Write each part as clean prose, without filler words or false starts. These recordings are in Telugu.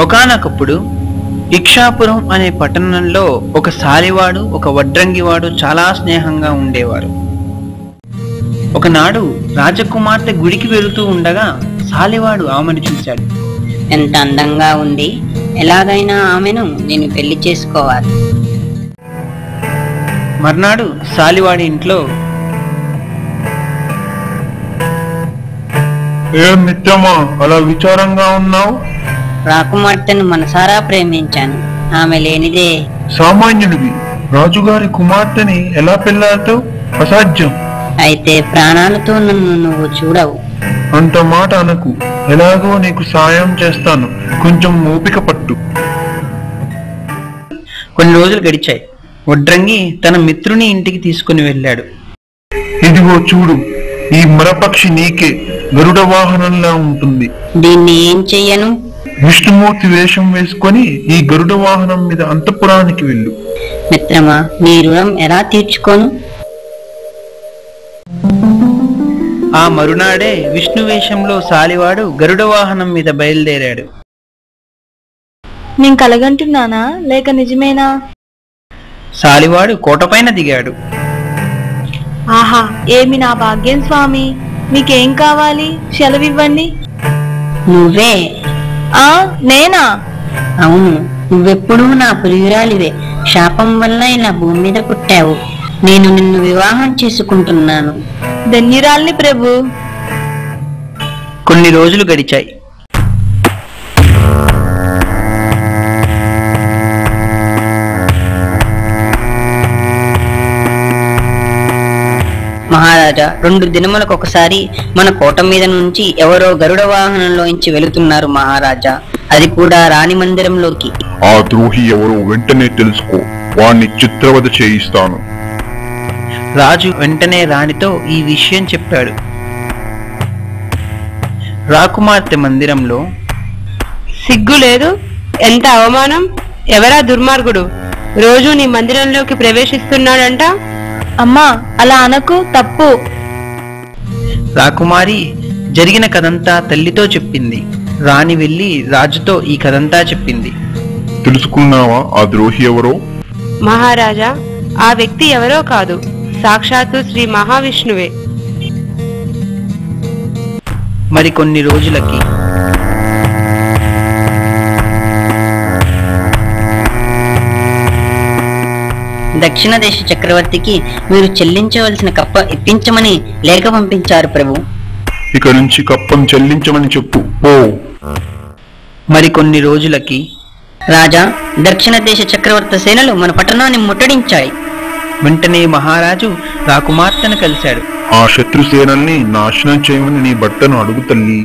ఒకానొకప్పుడు ఇక్షాపురం అనే పట్టణంలో ఒక సాలివాడు ఒక వడ్రంగివాడు చాలా స్నేహంగా ఉండేవారు. ఒకనాడు రాజకుమార్తె గుడికి వెళుతూ ఉండగా సాలివాడు ఆమెను చూశాడు. ఎంత అందంగా ఉంది, ఎలాగైనా ఆమెను నేను పెళ్లి చేసుకోవాలి. మర్నాడు సాలివాడి ఇంట్లో, ఏం నిత్యమా అలా విచారంగా ఉన్నావు? రాకుమార్తెను మనసారా ప్రేమించాను, ఆమె లేనిదే. సామాన్యుడివి, రాజుగారి కుమార్తెని ఎలా పెళ్ళాడతావు? అసాధ్యం. అయితే ప్రాణాలతో నన్ను నువ్వు చూడవు. అంత మాట అనకు, ఎలాగో నీకు సాయం చేస్తాను, కొంచెం ఓపిక పట్టు. కొన్ని రోజులు గడిచాయి. వడ్రంగి తన మిత్రుని ఇంటికి తీసుకుని వెళ్ళాడు. ఇదిగో చూడు, ఈ మరపక్షి నీకే, గరుడ వాహనంలా ఉంటుంది. దీన్ని ఏం చెయ్యను? విష్ణుమూర్తి వేషం వేసుకొని ఈ గరుడ వాహనం మీద అంతఃపురానికి వెళ్ళు. మిత్రమా, నీ రుణం ఎలా తీర్చుకోను? ఆ మరునాడే విష్ణు వేషంలో సాలివాడు గరుడ వాహనం మీద బయలుదేరాడు. నేను కలగంటున్నానా లేక నిజమేనా? సాలివాడు కోటపైన దిగాడు. ఆహా, ఏమి నా భాగ్యం స్వామి! మీకేం కావాలి? సెలవివ్వండి. నువ్వే. నేనా? అవును, నువ్వెప్పుడూ నా ప్రియురాలివే. శాపం వల్ల ఇలా భూమి మీద పుట్టావు. నేను నిన్ను వివాహం చేసుకుంటున్నాను. ధన్యురాల్ని ప్రభు. కొన్ని రోజులు గడిచాయి. మహారాజా, 2 దినములకు ఒకసారి మన కోట మీద నుంచి ఎవరో గరుడ వాహనంలోంచి వెళుతున్నారు మహారాజా, అది కూడా రాణి మందిరంలోకి. ఆ ద్రోహి ఎవరో వెంటనే తెలుసుకో, వాణ్ణి చిత్రవద చేయిస్తాను. రాజు వెంటనే రాణితో ఈ విషయం చెప్పాడు. రాకుమార్తె మందిరంలో, సిగ్గు లేదు, ఎంత అవమానం! ఎవరా దుర్మార్గుడు రోజు నీ మందిరంలోకి ప్రవేశిస్తున్నాడంట? అమ్మా, అలా అనకు, తప్పు. రాకుమారి జరిగిన కథంతా తల్లితో చెప్పింది. రాణి వెళ్లి రాజుతో ఈ కథంతా చెప్పింది. తెలుసుకున్నావా ఆ ద్రోహి ఎవరో? మహారాజా, ఆ వ్యక్తి ఎవరో కాదు, సాక్షాత్తు శ్రీ మహావిష్ణువే. మరికొన్ని రోజులకి దక్షిణ దేశ చక్రవర్తికి మీరు చెల్లించవలసిన కప్ప ఇప్పించమని లేఖ పంపించారు ప్రభు. ఇక నుంచి కప్పం చెల్లించమని చెప్పు. ఓ మరికొన్ని రోజులకి రాజా, దక్షిణ దేశ చక్రవర్తి సేనలు మన పట్టణాన్ని ముట్టడించాయి. వెంటనే మహారాజు రాకుమార్తెను కలిశాడు. ఆ శత్రుసేనల్ని నాశనం చేయమని నీ భర్తను అడుగు తల్లి.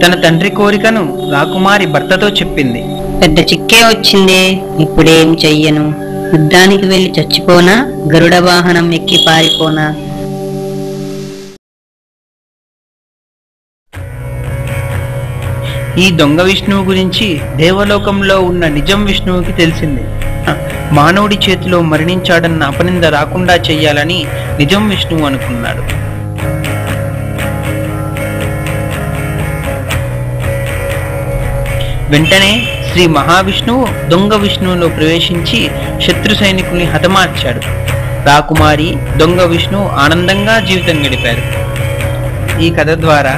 తన తండ్రి కోరికను రాకుమారి భర్తతో చెప్పింది. పెద్ద చిక్కే వచ్చిందే, ఇప్పుడేం చెయ్యను? యుద్ధానికి వెళ్లి చచ్చిపోనా? గరుడ వాహనం ఎక్కి పారిపోనా? ఈ దొంగ విష్ణువు గురించి దేవలోకంలో ఉన్న నిజం విష్ణువుకి తెలిసింది. మానవుడి చేతిలో మరణించాడన్న అపనింద రాకుండా చెయ్యాలని నిజం విష్ణువు అనుకున్నాడు. వెంటనే శ్రీ మహావిష్ణువు దొంగ విష్ణువులో ప్రవేశించి శత్రు సైనికుల్ని హతమార్చాడు. రాకుమారి దొంగ విష్ణువు ఆనందంగా జీవితం గడిపారు. ఈ కథ ద్వారా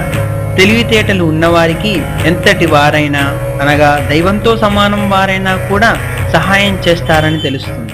తెలివితేటలు ఉన్నవారికి ఎంతటి వారైనా, అనగా దైవంతో సమానం వారైనా కూడా సహాయం చేస్తారని తెలుస్తుంది.